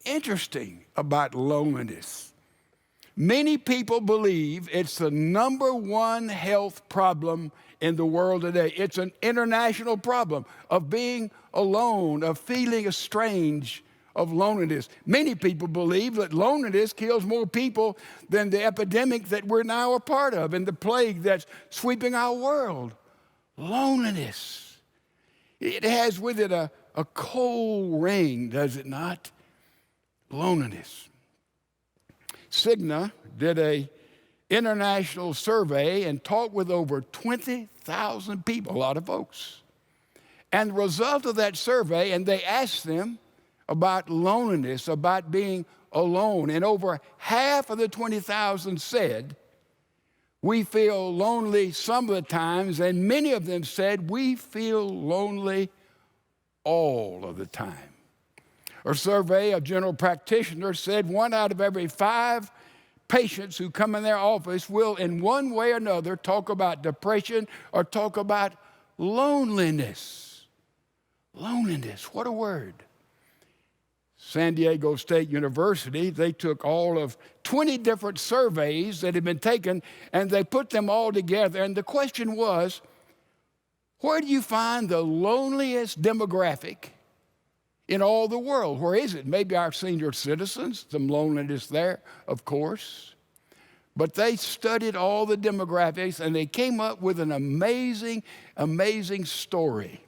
interesting about loneliness. Many people believe it's the number one health problem in the world today. It's an international problem of being alone, of feeling estranged, of loneliness. Many people believe that loneliness kills more people than the epidemic that we're now a part of and the plague that's sweeping our world. Loneliness. It has with it a cold ring, does it not? Loneliness. Cigna did an international survey and talked with over 20,000 people, a lot of folks. And the result of that survey, and they asked them about loneliness, about being alone, and over half of the 20,000 said, we feel lonely some of the times, and many of them said, we feel lonely all of the time. A survey of general practitioners said 1 out of every 5 patients who come in their office will, in one way or another, talk about depression or talk about loneliness. Loneliness, what a word. San Diego State University, they took all of 20 different surveys that had been taken and they put them all together. And the question was, where do you find the loneliest demographic in all the world? Where is it? Maybe our senior citizens, some loneliness there, of course. But they studied all the demographics and they came up with an amazing, amazing story.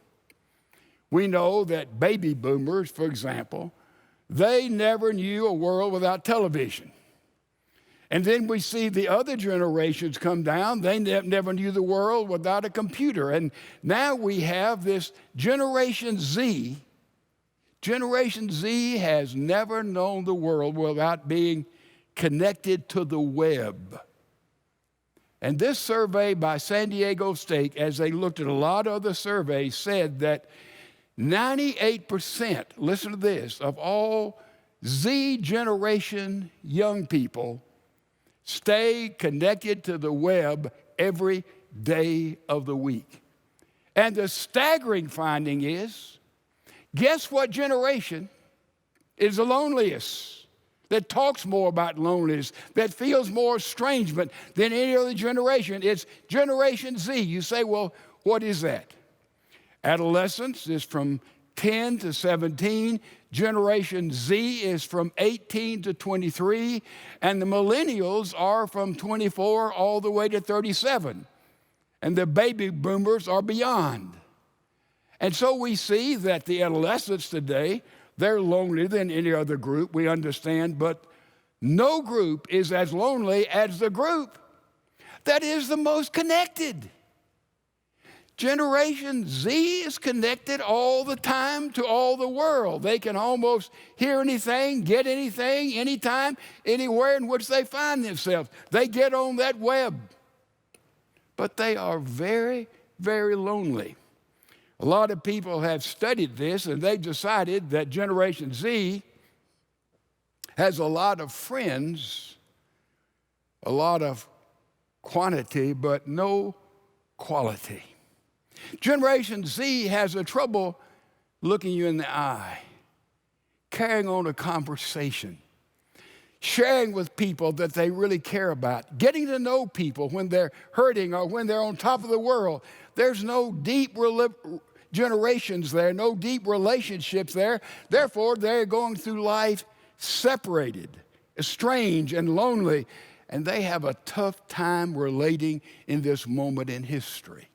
We know that baby boomers, for example, they never knew a world without television. And then we see the other generations come down. They never knew the world without a computer. And now we have this Generation Z. Generation Z has never known the world without being connected to the web. And this survey by San Diego State, as they looked at a lot of other surveys, said that 98%, listen to this, of all Z generation young people stay connected to the web every day of the week. And the staggering finding is, guess what generation is the loneliest, that talks more about loneliness, that feels more estrangement than any other generation? It's Generation Z. You say, well, what is that? Adolescence is from 10 to 17. Generation Z is from 18 to 23. And the millennials are from 24 all the way to 37. And the baby boomers are beyond. And so we see that the adolescents today, they're lonelier than any other group, we understand, but no group is as lonely as the group that is the most connected. Generation Z is connected all the time to all the world. They can almost hear anything, get anything, anytime, anywhere in which they find themselves. They get on that web. But they are very, very lonely. A lot of people have studied this, and they've decided that Generation Z has a lot of friends, a lot of quantity, but no quality. Generation Z has a trouble looking you in the eye, carrying on a conversation, sharing with people that they really care about, getting to know people when they're hurting or when they're on top of the world. There's no deep generations there, no deep relationships there. Therefore, they're going through life separated, estranged, and lonely, and they have a tough time relating in this moment in history.